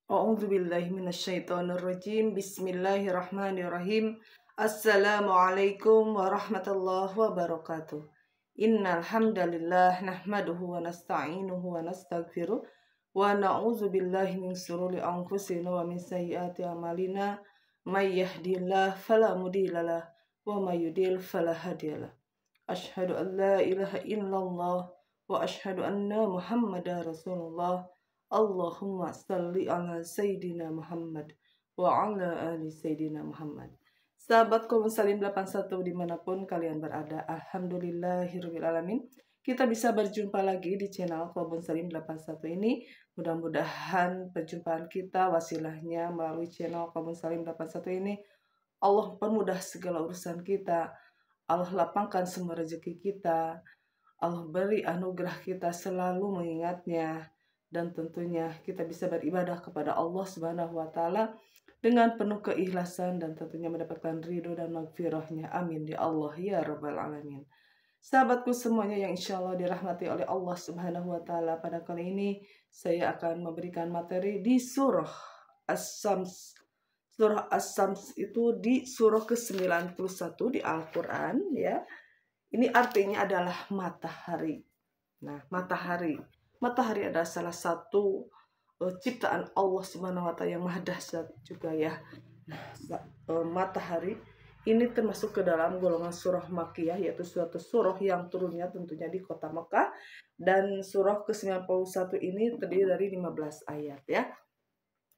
A'udzubillahi minasyaitonirrajim. Bismillahirrahmanirrahim. Assalamualaikum warahmatullahi wabarakatuh. Innal hamdalillah nahmaduhu wa nasta'inuhu wa nastaghfiruh wa na'udzubillahi min shururi anfusina wa min sayyiati a'malina. May yahdihillahu fala mudhillalah wa may yudlil fala hadiyalah. Asyhadu an la ilaha illallah wa asyhadu anna Muhammadar Rasulullah. Allahumma salli ala Sayyidina Muhammad wa ala ali Sayyidina Muhammad. Sahabat kaum muslim 81 dimanapun kalian berada, alhamdulillahirrahmanirrahim. Kita bisa berjumpa lagi di channel kaum muslim 81 ini. Mudah-mudahan perjumpaan kita wasilahnya melalui channel kaum muslim 81 ini Allah permudah segala urusan kita, Allah lapangkan semua rezeki kita, Allah beri anugerah kita selalu mengingatnya, dan tentunya kita bisa beribadah kepada Allah Subhanahu wa Ta'ala dengan penuh keikhlasan dan tentunya mendapatkan ridho dan magfirahnya. Amin ya Allah ya Rabbal Alamin. Sahabatku semuanya yang insya Allah dirahmati oleh Allah Subhanahu wa Ta'ala, pada kali ini saya akan memberikan materi di surah As-Sams. Surah As-Sams itu di surah ke-91 di Al-Quran ya. Ini artinya adalah matahari. Nah, matahari adalah salah satu ciptaan Allah Subhanahu wa Ta'ala yang maha dahsyat juga ya. Nah, matahari ini termasuk ke dalam golongan surah Makkiyah, yaitu suatu surah yang turunnya tentunya di kota Mekah, dan surah ke-91 ini terdiri dari 15 ayat ya.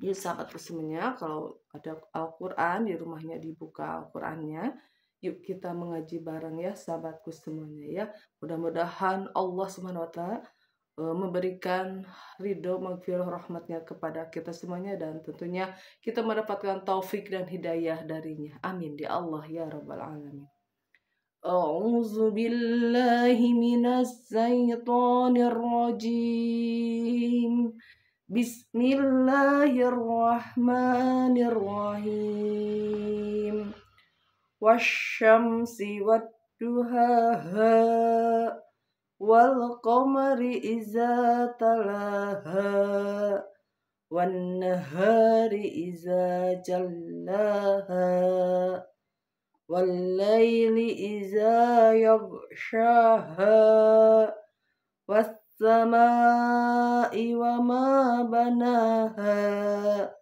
Jadi sahabat semuanya, kalau ada Al-Quran di rumahnya, dibuka Al-Qurannya, yuk kita mengaji bareng ya sahabatku semuanya ya. Mudah-mudahan Allah Subhanahu wa Ta'ala memberikan ridho, magfirah, rahmatnya kepada kita semuanya, dan tentunya kita mendapatkan taufik dan hidayah darinya. Amin ya Allah ya Rabbal Alamin. A'udzu billahi minas syaitonir rajim. Bismillahirrahmanirrahim. Wasyamsi wadduhaha wal qamari iza talaha wan nahari iza jallaha wal laili iza yaghshaha was samai wa ma banaha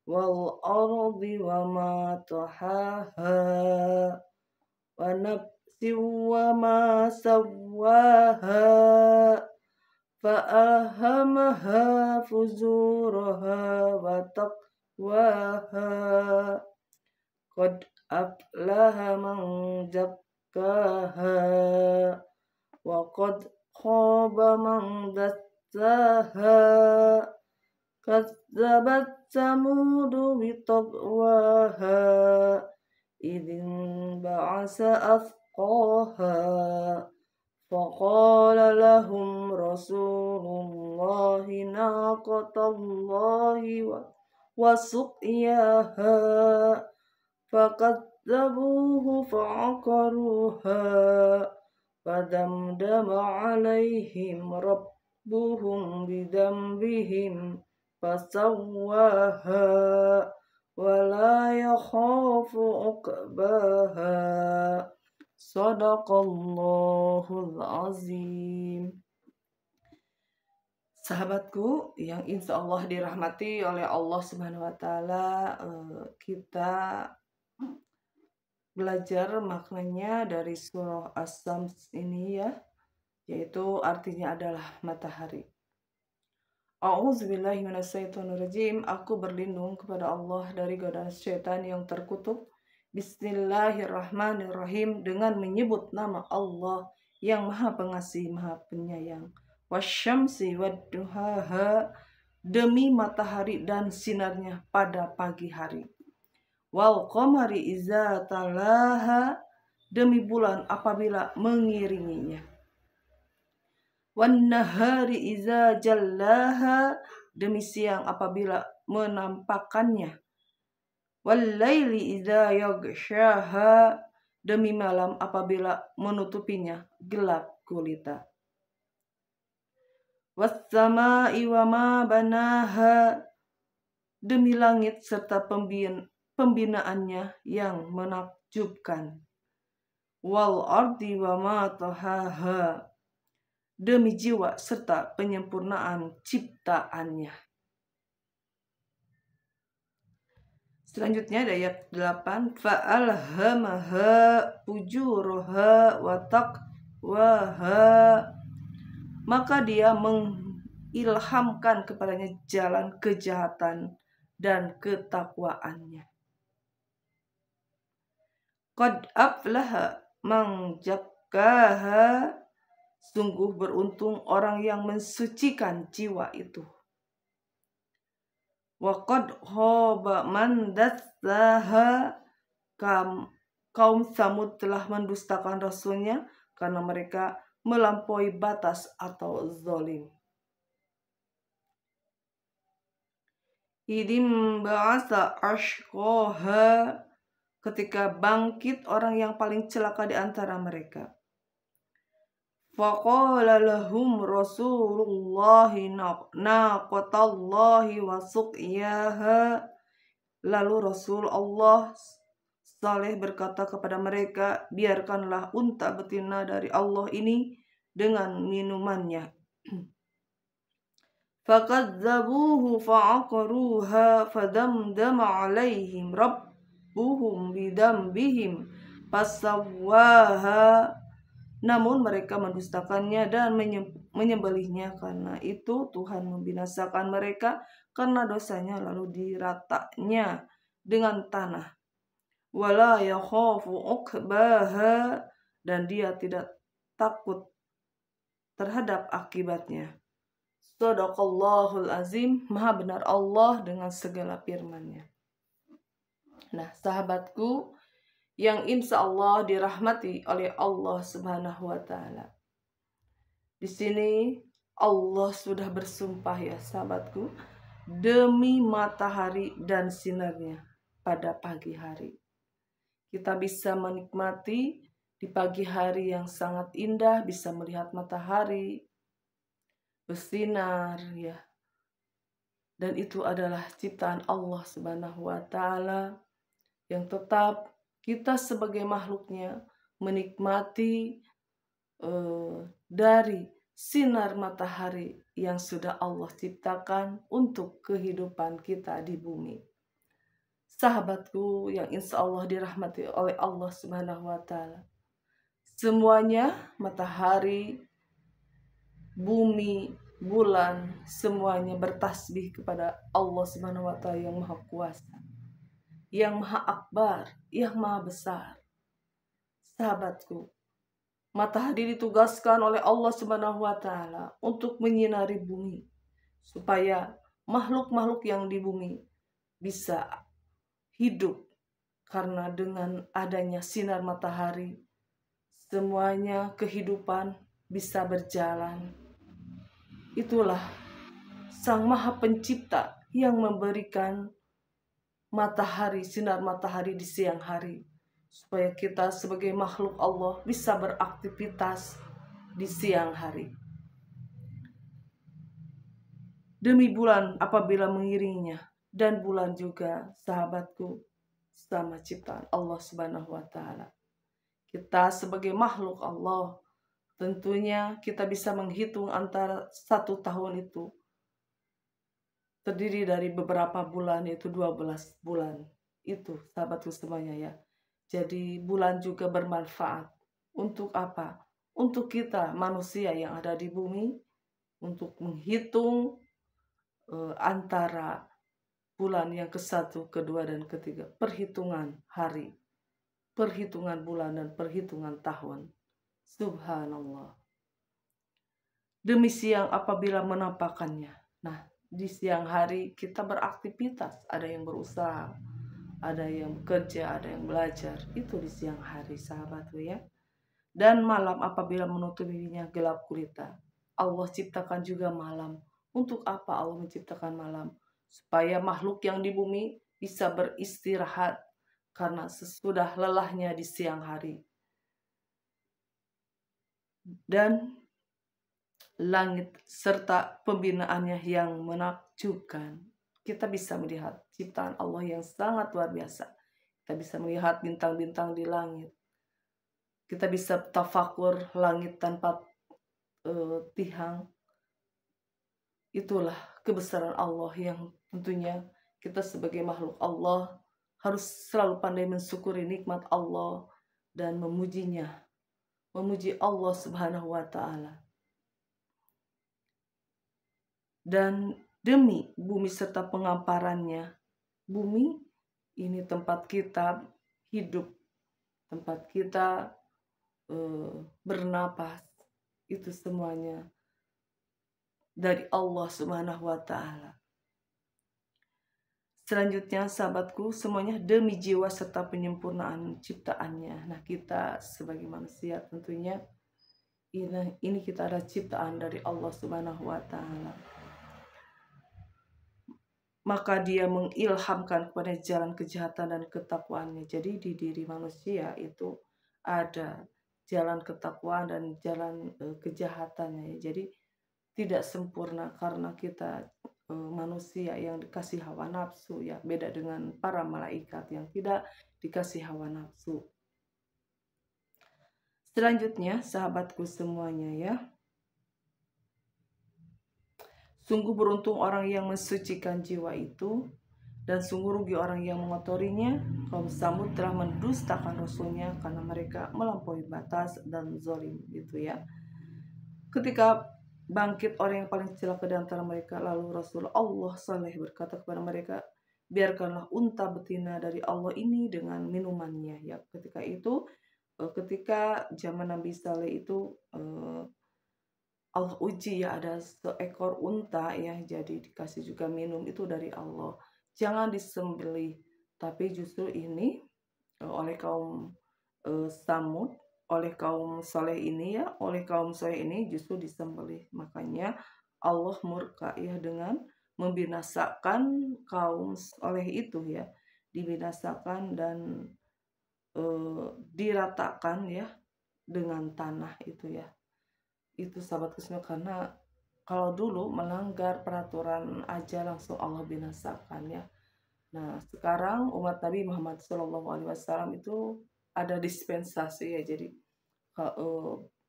wal ardi wa ma tahaha wa wa ma sawwaha fa'ahamaha fujuraha wa taqwaha qad aflaha man zakkaha wa qad khaba man dassaha kazzabat samudu bitaqwaha idin ba'asa فقال لهم رسول الله ناقة الله وسقياها فكذبوه فعقروها فدمدم عليهم ربهم بذنبهم فسواها ولا يخاف عقباها. Shadaqallahul azim. Sahabatku yang insya Allah dirahmati oleh Allah Subhanahu wa Ta'ala, kita belajar maknanya dari surah As-Sams ini ya, yaitu artinya adalah matahari. A'udzubillahi minasyaitonirrajim. Aku berlindung kepada Allah dari godaan syaitan yang terkutuk. Bismillahirrahmanirrahim, dengan menyebut nama Allah yang maha pengasih, maha penyayang. Wasyamsi wadduhaha, demi matahari dan sinarnya pada pagi hari. Wal qamari iza talaha, demi bulan apabila mengiringinya. Wan nahari iza jallaha, demi siang apabila menampakkannya. Wal laili idza yaghshaha, demi malam apabila menutupinya gelap gulita. Was samai wa ma banaha, demi langit serta pembinaannya yang menakjubkan. Wal ardi wa ma tahaha, demi jiwa serta penyempurnaan ciptaannya. Selanjutnya ayat 8, fa'alhamaha fujuraha wa taqwaha, maka dia mengilhamkan kepadanya jalan kejahatan dan ketakwaannya. Qad aflaha man zakkaha, sungguh beruntung orang yang mensucikan jiwa itu. Wa qad khaba man dassaha, kaum Samud telah mendustakan rasulnya karena mereka melampaui batas atau zalim. Idim ba'asa ashqaha, ketika bangkit orang yang paling celaka di antara mereka. Faqala lahum Rasulullahi naqatallahi wa suqyaha, lalu Rasul Allah Saleh berkata kepada mereka, biarkanlah unta betina dari Allah ini dengan minumannya. Fakadzabuhu fa'aqaruha fadamdama alaihim rabbuhum bidambihim fasawwaha, namun mereka mendustakannya dan menyembelihnya, karena itu Tuhan membinasakan mereka karena dosanya lalu diratanya dengan tanah. Wala yakhafu uqbaha, dan dia tidak takut terhadap akibatnya. Shadaqallahul azim, maha benar Allah dengan segala firman-Nya. Nah, sahabatku yang insya Allah dirahmati oleh Allah Subhanahu wa Ta'ala, di sini Allah sudah bersumpah ya sahabatku, demi matahari dan sinarnya pada pagi hari. Kita bisa menikmati di pagi hari yang sangat indah, bisa melihat matahari bersinar ya. Dan itu adalah ciptaan Allah Subhanahu wa Ta'ala yang tetap kita sebagai makhluknya menikmati dari sinar matahari yang sudah Allah ciptakan untuk kehidupan kita di bumi. Sahabatku yang insya Allah dirahmati oleh Allah Subhanahu wa Ta'ala, semuanya, matahari, bumi, bulan, semuanya bertasbih kepada Allah Subhanahu wa Ta'ala yang maha kuasa, yang maha akbar, yang maha besar. Sahabatku, matahari ditugaskan oleh Allah Subhanahu wa Ta'ala untuk menyinari bumi, supaya makhluk-makhluk yang di bumi bisa hidup, karena dengan adanya sinar matahari semuanya kehidupan bisa berjalan. Itulah Sang Maha Pencipta yang memberikan matahari, sinar matahari di siang hari, supaya kita sebagai makhluk Allah bisa beraktivitas di siang hari. Demi bulan apabila mengiringinya, dan bulan juga sahabatku sama ciptaan Allah Subhanahu wa Ta'ala. Kita sebagai makhluk Allah, tentunya kita bisa menghitung antara satu tahun itu terdiri dari beberapa bulan, yaitu 12 bulan. Itu sahabatku semuanya ya. Jadi bulan juga bermanfaat. Untuk apa? Untuk kita manusia yang ada di bumi, untuk menghitung antara bulan yang ke-1, ke-2, dan ke-3. Perhitungan hari, perhitungan bulan, dan perhitungan tahun. Subhanallah. Demi siang apabila menampakkannya. Nah, di siang hari kita beraktivitas. Ada yang berusaha, ada yang bekerja, ada yang belajar. Itu di siang hari sahabatku ya. Dan malam apabila menutupinya gelap gulita. Allah ciptakan juga malam. Untuk apa Allah menciptakan malam? Supaya makhluk yang di bumi bisa beristirahat karena sesudah lelahnya di siang hari. Dan langit serta pembinaannya yang menakjubkan. kita bisa melihat ciptaan Allah yang sangat luar biasa. Kita bisa melihat bintang-bintang di langit. Kita bisa tafakur langit tanpa tihang. Itulah kebesaran Allah yang tentunya kita sebagai makhluk Allah harus selalu pandai mensyukuri nikmat Allah dan memujinya. Memuji Allah Subhanahu wa Ta'ala. Dan demi bumi serta pengamparannya, bumi ini tempat kita hidup, tempat kita bernapas, itu semuanya dari Allah Subhanahu wa Ta'ala. Selanjutnya sahabatku, semuanya demi jiwa serta penyempurnaan ciptaannya. Nah, kita sebagai manusia tentunya ini kita ada ciptaan dari Allah Subhanahu wa Ta'ala. Maka dia mengilhamkan kepada jalan kejahatan dan ketakwaannya. Jadi di diri manusia itu ada jalan ketakwaan dan jalan kejahatannya. Jadi tidak sempurna karena kita manusia yang dikasih hawa nafsu, ya beda dengan para malaikat yang tidak dikasih hawa nafsu. Selanjutnya sahabatku semuanya ya, sungguh beruntung orang yang mensucikan jiwa itu, dan sungguh rugi orang yang mengotorinya. Kaum Samud telah mendustakan Rasulnya karena mereka melampaui batas dan zalim, gitu ya. Ketika bangkit orang yang paling celaka di antara mereka, lalu Rasul Allah Saleh berkata kepada mereka, biarkanlah unta betina dari Allah ini dengan minumannya. Ya, ketika itu, ketika zaman Nabi Saleh itu Allah uji ya, ada seekor unta ya, jadi dikasih juga minum itu dari Allah. Jangan disembelih, tapi justru ini oleh kaum Samud, oleh kaum Saleh ini ya, oleh kaum Saleh ini justru disembelih. Makanya Allah murka ya dengan membinasakan kaum Saleh itu ya, dibinasakan dan diratakan ya dengan tanah itu ya. Itu sahabatku semua, karena kalau dulu melanggar peraturan aja langsung Allah binasakan ya. Nah, sekarang umat Nabi Muhammad SAW itu ada dispensasi ya, jadi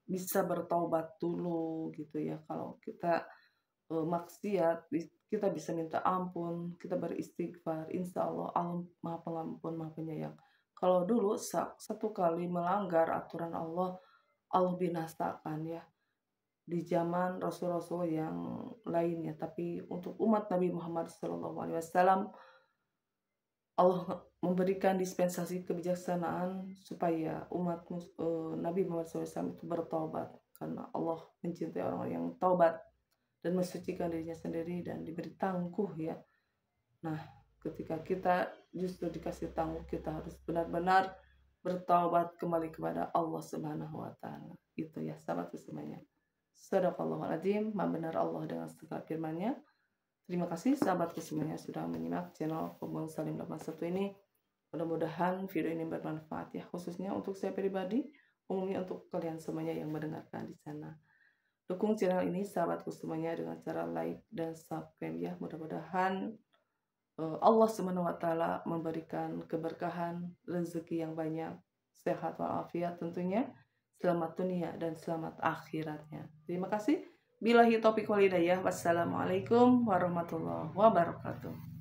bisa bertaubat dulu gitu ya. Kalau kita maksiat, kita bisa minta ampun, kita beristighfar, insya Allah Allah maha pengampun, maha penyayang. Kalau dulu satu kali melanggar aturan Allah, Allah binasakan ya di zaman rasul-rasul yang lainnya. Tapi untuk umat Nabi Muhammad SAW, Allah memberikan dispensasi kebijaksanaan supaya umat Nabi Muhammad SAW itu bertobat, karena Allah mencintai orang yang taubat dan mensucikan dirinya sendiri dan diberi tangguh ya. Nah, ketika kita justru dikasih tangguh, kita harus benar-benar bertaubat kembali kepada Allah Subhanahu wa Ta'ala. Itu ya sahabatku semuanya. Shadaqallahul maha benar Allah dengan segala firman-Nya. Terima kasih sahabatku semuanya sudah menyimak channel Pembangun Salim 81 ini. Mudah-mudahan video ini bermanfaat ya, khususnya untuk saya pribadi, umumnya untuk kalian semuanya yang mendengarkan di sana. Dukung channel ini sahabatku semuanya dengan cara like dan subscribe ya. Mudah-mudahan Allah SWT memberikan keberkahan, rezeki yang banyak, sehat walafiat tentunya, selamat dunia dan selamat akhiratnya. Terima kasih. Billahi taufiq wal hidayah. Wassalamualaikum warahmatullahi wabarakatuh.